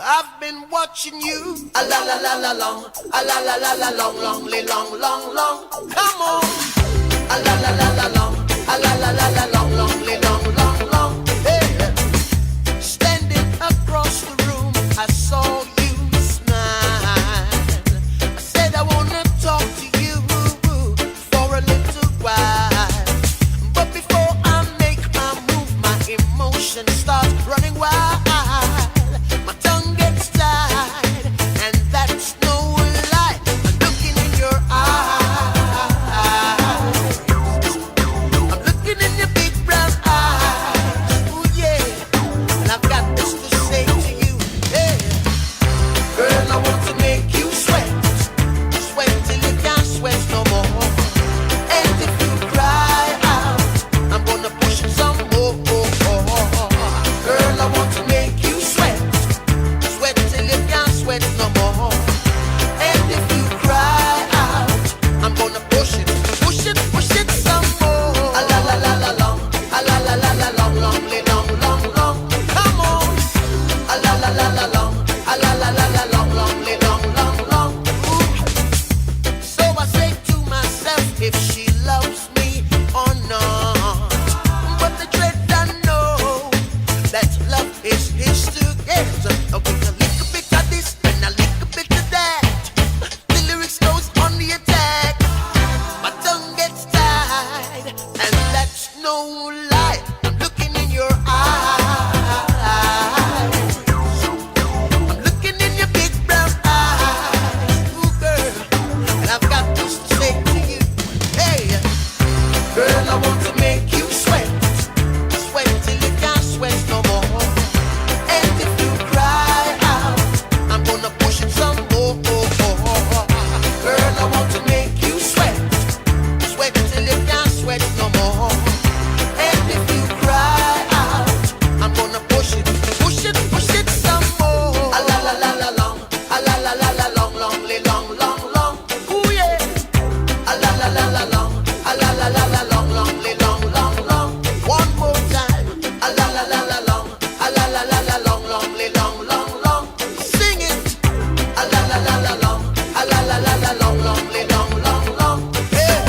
I've been watching you, a la la la la long, a la la la la long, long, long, long, long. Come on, a la la la la long, a la la la la long, long, long, long, long. Hey, standing across the room, I saw you smile. I said I wanna talk to you for a little while, but before I make my move, my emotions start running wild. Big brown light. I'm looking in your eyes. I'm looking in your big brown eyes. Ooh, girl, and I've got this to say to you. Hey, girl, I want to make you sweat. Sweat till you can't sweat no more. And if you cry out, I'm gonna push it some more. Girl, I want to make you sweat. Sweat till you can't sweat no more. And if you cry out, I'm gonna push it some more. A la la la la long, a la la la la long, long, long, long, long. Ooh yeah. A la la la la long, a la la la la long, long, long, long, long. One more time. A la la la la long, a la la la la long, long, long, long, long. Sing it. A la la la la long, a la la la la long, long, long, long, long. Yeah.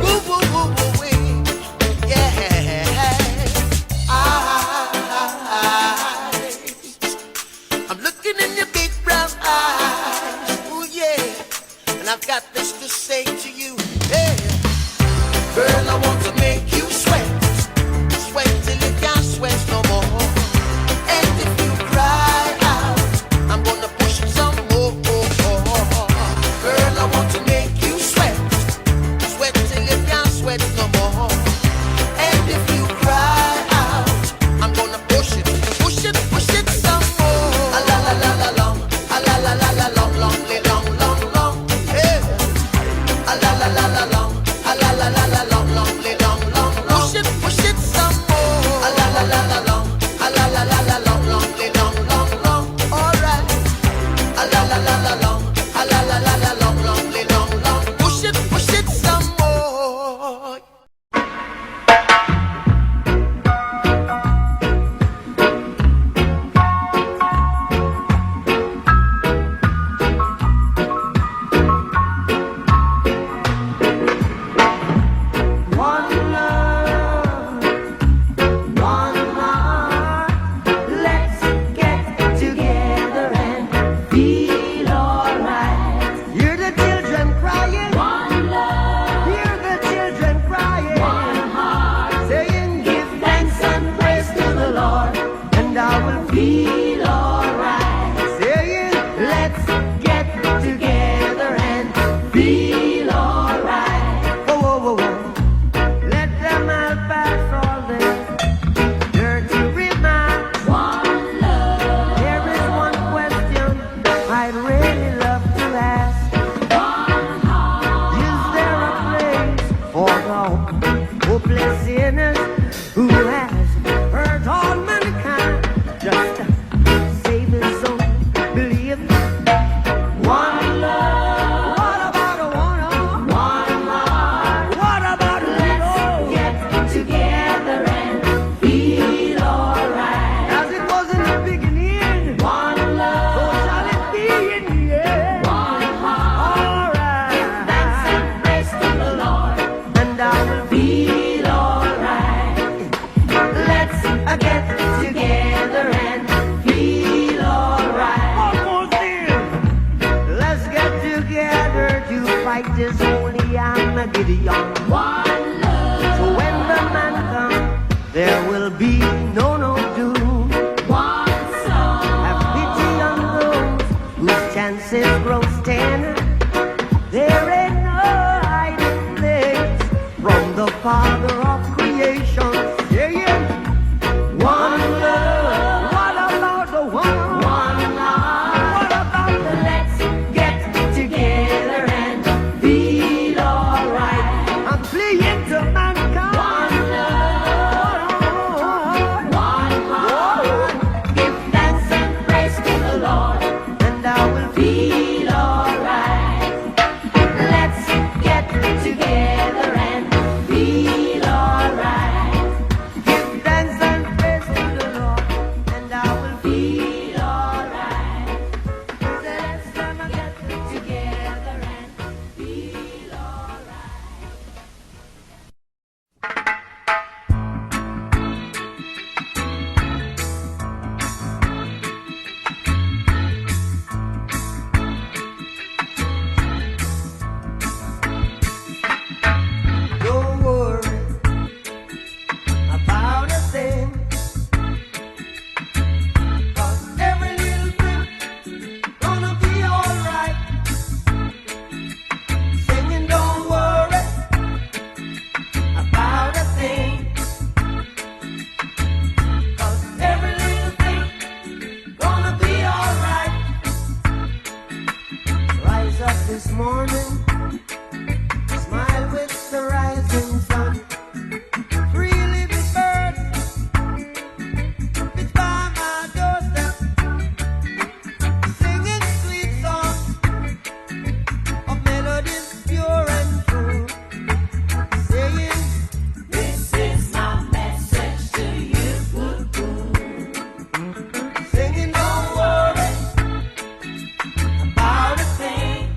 Woo, woo, woo, woo, wee. Yeah. I'm looking in your big brown eyes. Ooh, yeah. And I've got this to say to you. Yeah. Girl, I want to make you sweat. Sweat till you can't sweat no more. And if you cry out, I'm gonna push it some more. Girl, I want to make you sweat. Sweat till you can't sweat no more. And if you cry out, I'm gonna push it some more. A la la la la long, a la la la la long, long, long, long, long. Yeah. A la la la la long, a la la la la long, long, long, long, long. Push it some more. A la la la la long, a la la la la long, long, long, long, long. All right. A la la la la long, a la la la la long, long, long, long. Push it some more. One love, one heart. Let's get together and feel alright. Hear the children crying. One love. Hear the children crying. One heart. Saying, give thanks and praise to the Lord, and I will feel alright. Saying, let's get together and feel alright. Oh, oh, oh, oh. Let them all pass all this dirty remarks. One love. There is one question I'd really love to ask. One heart. Is there a place for the hopeless sinners who has hurt all mankind? Just save his soul, believe. One love. What about a one heart? One heart. What about a little? Get together and feel alright. As it was in the beginning. One love. So shall it be in the end. One heart. Alright. Give thanks and praise to the Lord, and I will feel alright. Let's get together and feel alright. One more thing. Let's get together to fight this holy Armageddon. One love. So when the man comes, there will be no doom. One song. Have pity on those whose chances grow thinner. There ain't no hiding place from the Father of creation. Saying, one love. What about the one? One heart. What about the let's get together and feel alright? I'm pleading to mankind. One love. this morning. Smile with the rising sun. Freely be birds. It's by my doorstep. Singing sweet songs of melodies pure and true. Saying, this is my message to you. Singing, don't worry about a thing.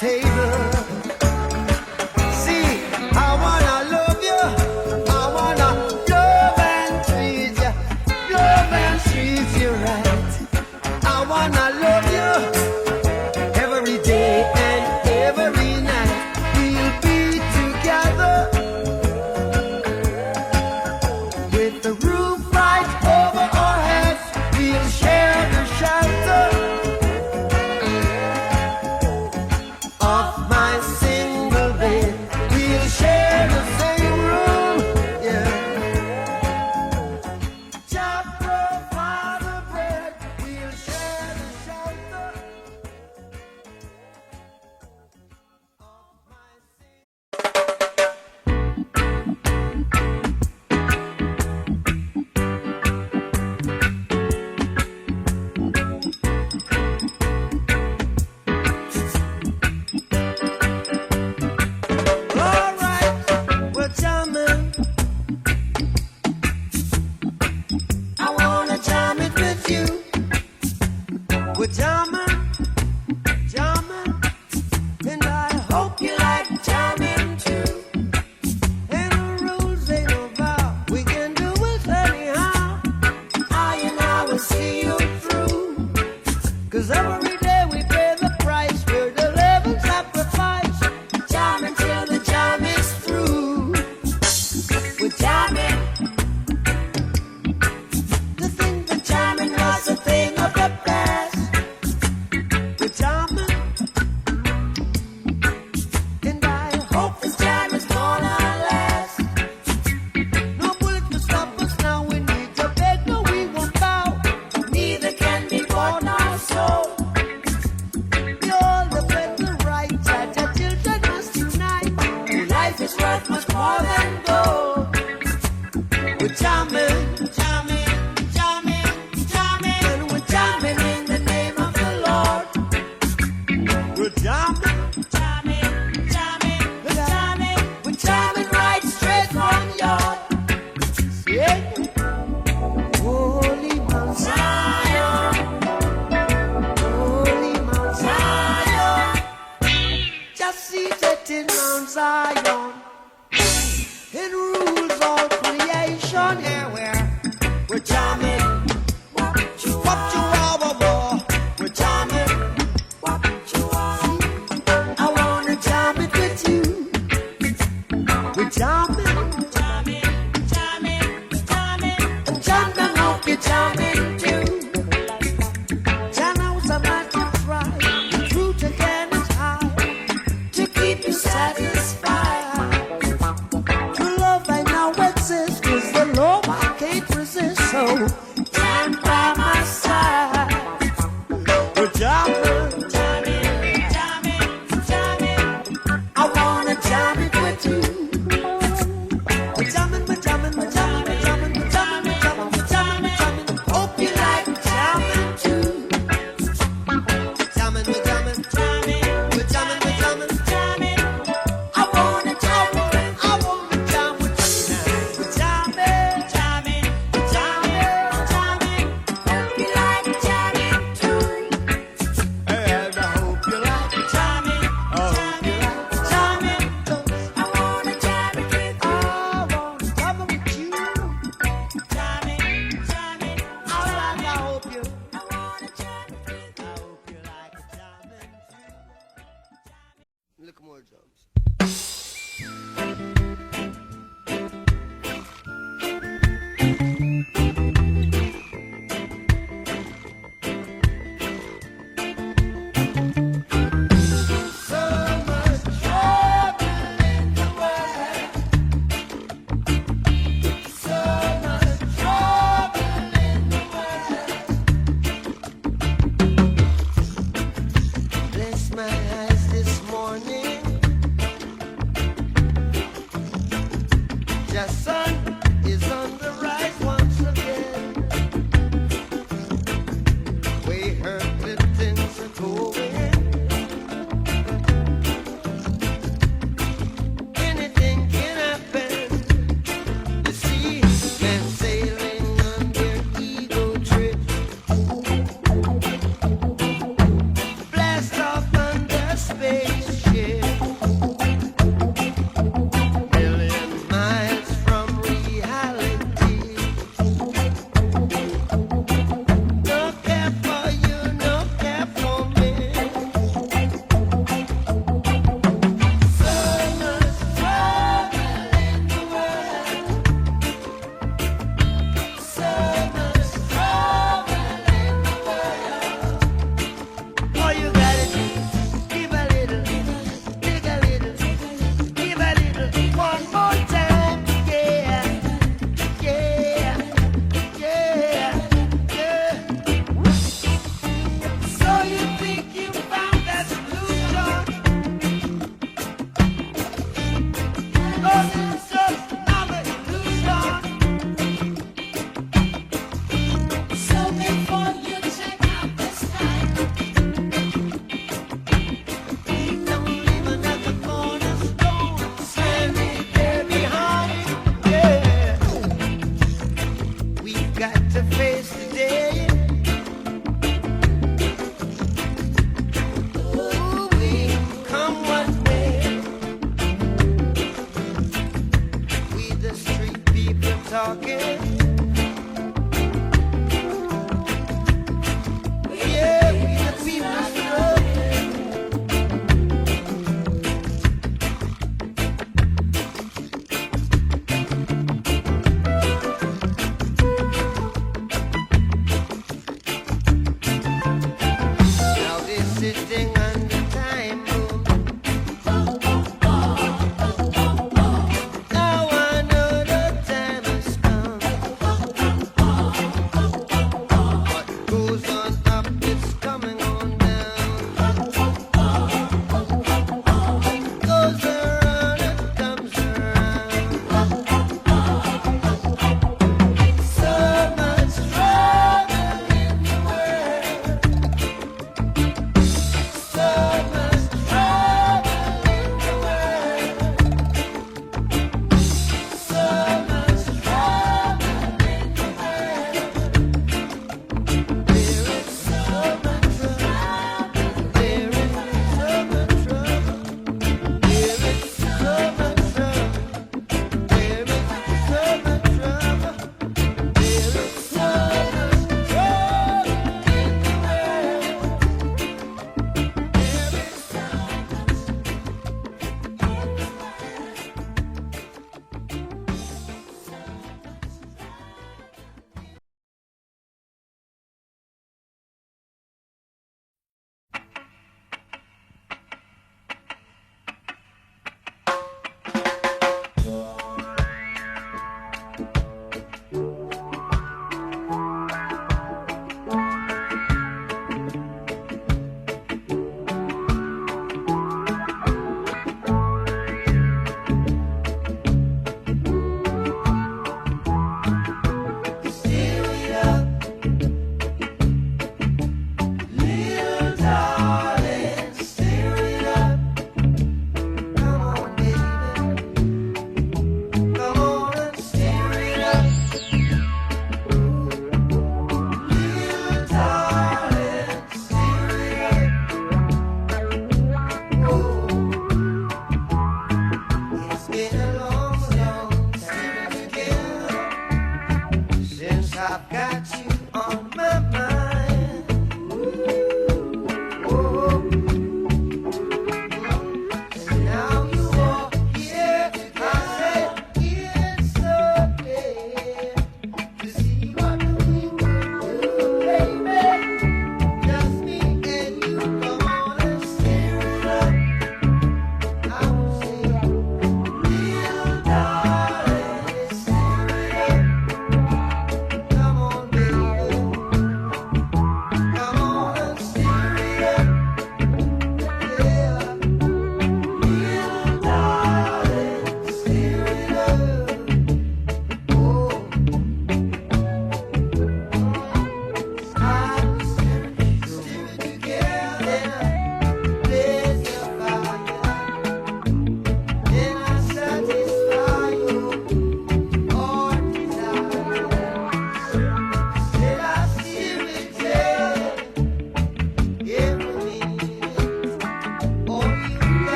table. See, I wanna love you. I wanna love and treat you. Love and treat you right. I wanna love you every day and every night. We'll be together with the roof right over our heads. We'll share the shelter of my single bed. We'll share the same room, yeah. Just provide the bread. We'll share the shelter of my single All right, we're jamming. I wanna jam it with you. We're jamming, jamming, and I hope you like jamming too. And the rules ain't about we can do it anyhow. I and I will see you through. 'Cause every day we pay the price. We're the living sacrifice. Jamming till the jam is through. We're jamming. To think that jamming was a thing of the past. We're jamming. And I hope this jam is gonna last. No bullet will stop us now. We need to beg, no, we won't bow. Neither can be bought nor sold. We all defend the right. Judge our children must unite. Life is worth much more than gold. We're jamming, jamming, jamming, jamming, and we're jamming in the name of the Lord. We're jamming, jamming, jamming, jamming, we're jamming right straight from your yeah. Holy Mount Zion, Holy Mount Zion, just seated in Mount Zion, and rules all creation. Yeah, we're jamming. What you are, we're jamming. What you are, I wanna jam it with you. We're jamming, jamming, jamming, jamming, and jamming, hope you're jamming too. Jam out a man to try, the truth again is high, to keep you satisfied. True love I now exists, 'cause the love I can't resist. So stand by my side. We're jamming, jamming, jamming, jamming. I wanna jam it with you. We're jamming, we're jamming, we're jamming, we're jamming, we're jamming, we're jamming, we're jamming, we're jamming. Hope you like jamming too. Jamming, we're jamming, jamming, we're jamming, we're jamming, jamming. I wanna jam with you. I wanna jam with you now. We're jamming, jamming, jamming, jamming. Hope you like jamming too. And I hope you like jamming. I hope you like jamming. I wanna jam it with you. I wanna jam it with you. Jamming, jamming. I hope you. I wanna jam it with you. I hope you like jamming too. Look more drums. So much trouble in the world. So much trouble in the world.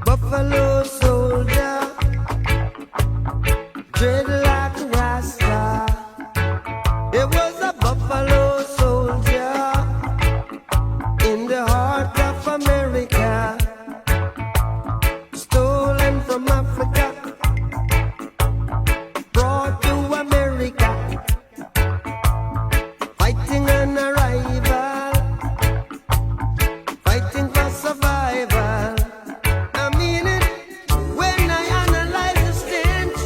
Buffalo soldier, dread like a rasta. It was a buffalo soldier in the heart of America, stolen from Africa, brought to America, fighting an arrival, fighting for survival. I mean it when I analyze the stench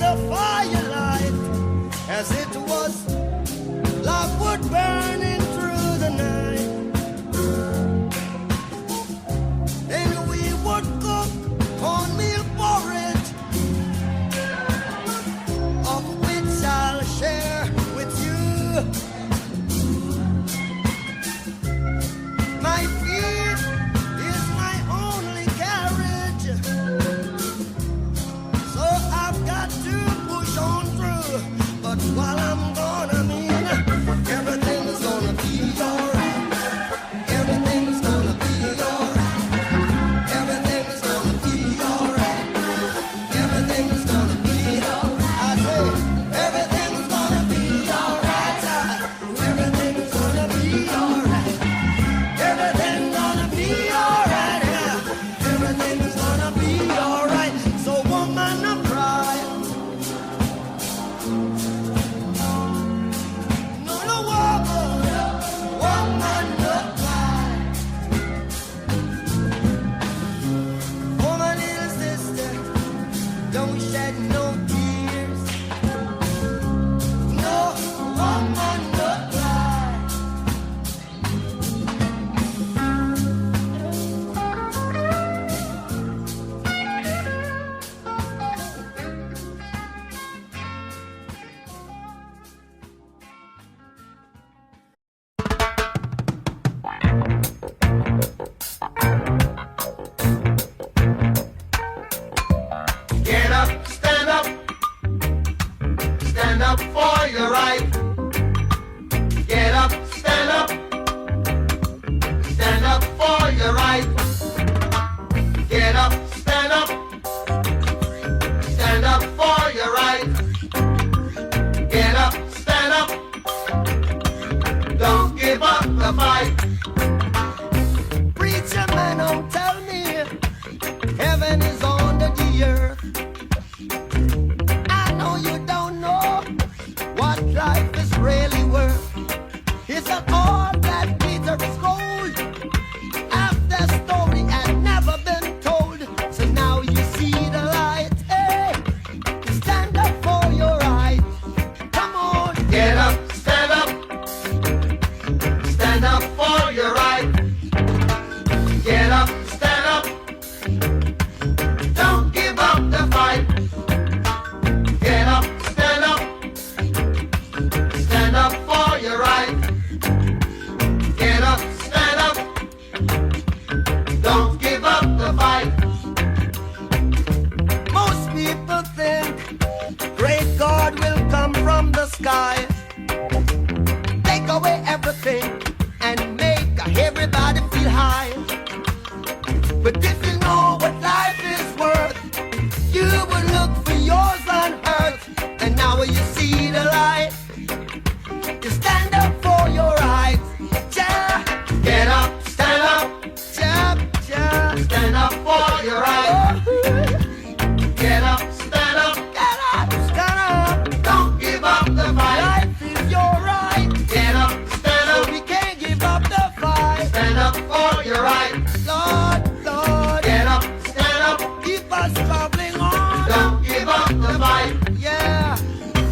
the firelight as it was love would burning through the night. And we would cook cornmeal porridge, of which I'll share with you. My feet is my only carriage, so I've got to push on through. But while I'm gone, I mean, everything is gonna be alright. Everything is gonna be alright. Everything is gonna be alright. Everything is gonna be alright. I say, everything is gonna be alright. Everything is gonna be alright. Everything gonna be alright. Everything is gonna be alright. So woman, I'm crying. No, no, woman, no cry. Oh, my little sister, don't shed no tears. No, woman, no cry. Get up, stand up for your right. Get up, stand up for your right. Get up, stand up for your right. Get up, stand up, don't give up the fight. Preacher man, don't tell me heaven is under the earth. I know you don't know what life is really worth. It's not all that glitter is gold. Half the story had never been told. So now you see the light. Hey, stand up for your right. Come on, get up, stand up for your right. Get up, stand up, don't give up the fight. Get up, stand up for your right. Get up, stand up, don't give up the fight. Most people think great God will come from the sky, take away everything and make everybody feel high. But if you know what life is worth, you would look for yours on earth. And now when you see the light, you stand up for your rights. Yeah. Get up, stand up. Yeah, yeah. Stand up for your rights. Get up, stand up. Get up, stand up. Don't give up the fight. Life is your right. Get up, stand up. So we can't give up the fight. Stand up for your right. Lord, Lord. Get up, stand up. Keep us traveling on. Don't give up the fight. Yeah.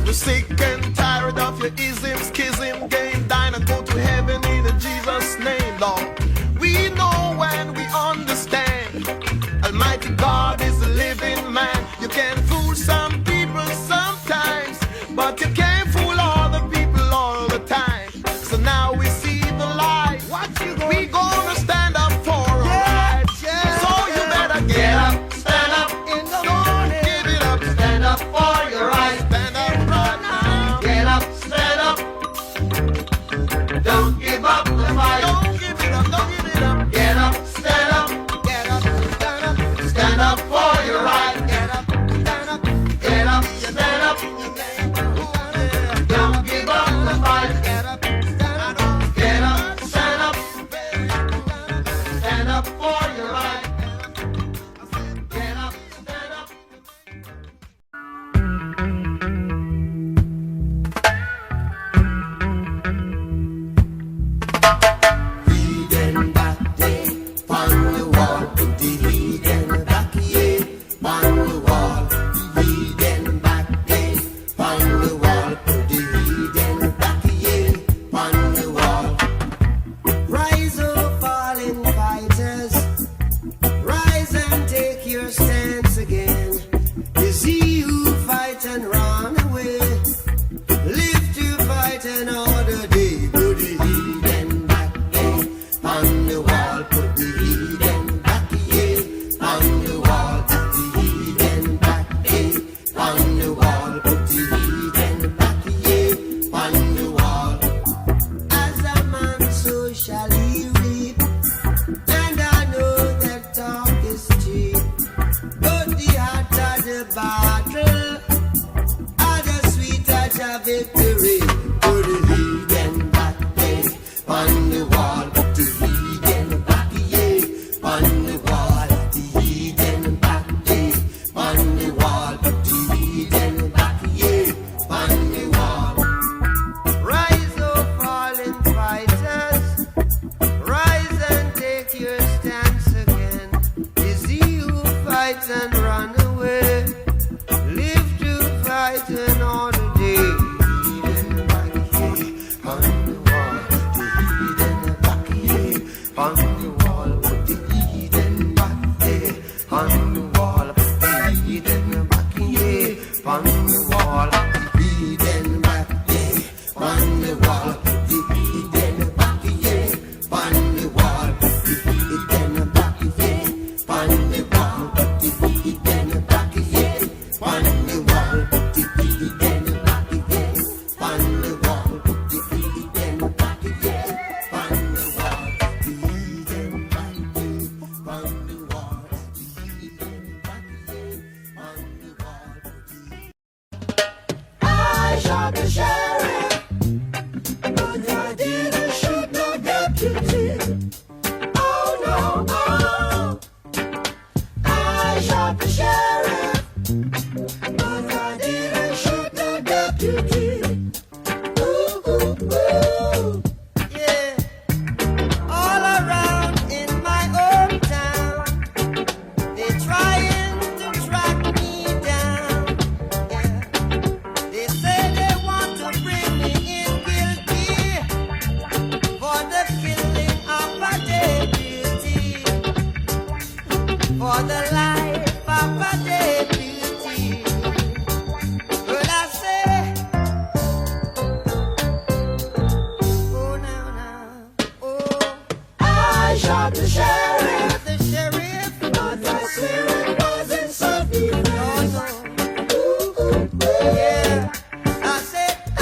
We're sick and tired of your ism, schism, game, dine and go to heaven in Jesus' name, Lord. We know and we understand. Almighty God is a living man. You can fool some people sometimes, but you can't fool all the people all the time. So now we see the light. We gonna stand up for our rights. So you better get up, stand up In the don't morning. give it up. Stand up for your right. Stand up right now. Get up, stand up. victory to the heathen back day. On the wall, the heathen back day. On the wall, the heathen back day. On the wall, the heathen back day. On the wall. Rise, O fallen fighters, rise and take your stance again. Is he who fights and run away? Live to fight another day. Heathen back here, on the wall, the heathen back here, on the wall, the heathen back here, on the wall, the heathen back here, on the wall, the heathen back here, on the wall, the heathen back here, on the wall, the heathen back here, on the wall, the heathen back here, on the wall, the heathen back here, on the wall, the heathen back here, on the wall, the heathen back here, on the wall, the heathen back here, on the wall. I shot the sheriff, but I didn't shoot no deputy. Oh no, oh. I shot the sheriff, but I didn't shoot no deputy. Ooh, ooh, ooh. Yeah. All around in my hometown, they're trying to track me down. Yeah. They say they want to bring me in guilty for the killing of a deputy, for the life of a deputy. Well, I say, oh now, oh, I shot the sheriff, but I swear it wasn't self-defense. Ooh, ooh, ooh. Yeah, I said I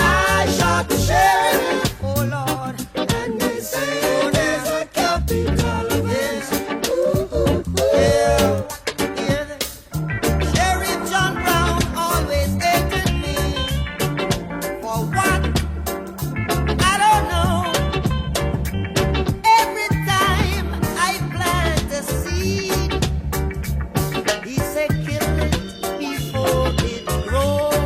shot the sheriff, oh Lord, and they say there's a capital offense. Ooh, ooh, ooh. Yeah, hear this? Sheriff John Brown always hated me. For what? I don't know. Every time I plant a seed, he said kill it before it grows.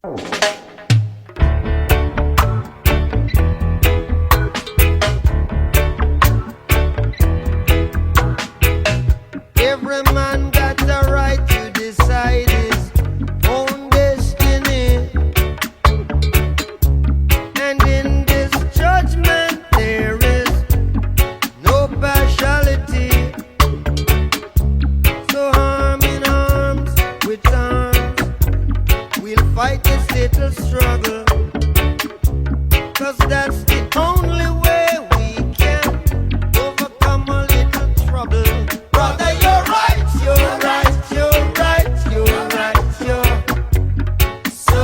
Every man got the right to decide his own destiny. And in this judgment there is no partiality. So arm in arms with arms, we'll fight this little struggle. 'Cause that's the only way we can overcome a little trouble. Brother, you're right, you're right, you're right, you're right, you're so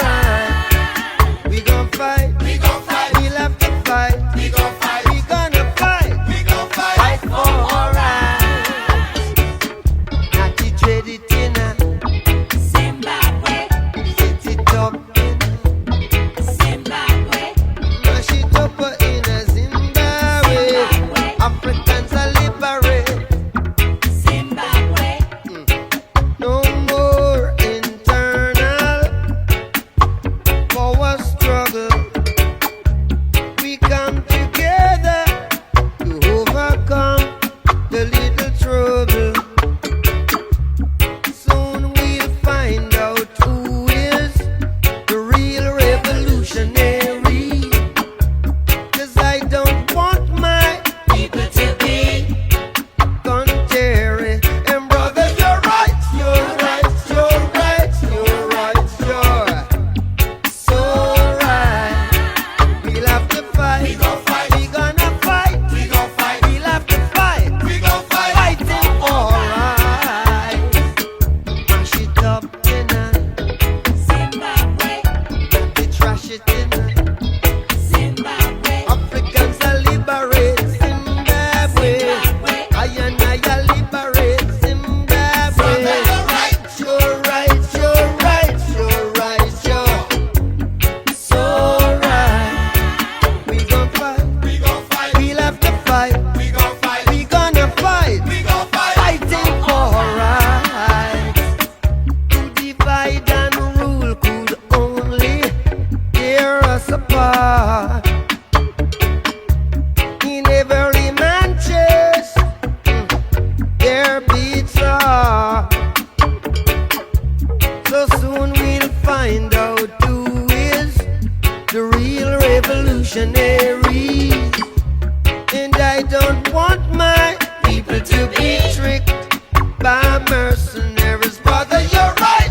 right. We gon' fight, we'll have to fight, we gonna fight, fight for our rights. Not to trade it in a Zimbabwe, set it up in Zimbabwe, mash it up in a Zimbabwe. Africans are liberate. Zimbabwe, No more internal power struggle. We come together to overcome the little trouble. Soon we'll find out who is the real revolutionary. 'Cause I don't want my people to be contrary. And brother, you're right, you're right, you're right, you're right, you're so right. We'll have to fight, we gonna fight, we'll have to fight, fighting for rights. Mash it up in a, Zimbabwe, we trash it in a. Zimbabwe, Africans are liberate Zimbabwe. I and I are liberate Zimbabwe. You're right, you're right, you're right, you're right, you're so right. We gon' fight, we'll have to fight, we gonna fight, fighting for rights. To divide and rule could only tear us apart. In every man's chest, their beats are. So soon we'll find out who is the real revolutionary. And I don't want my people to be tricked by mercenaries. Brother, you're right.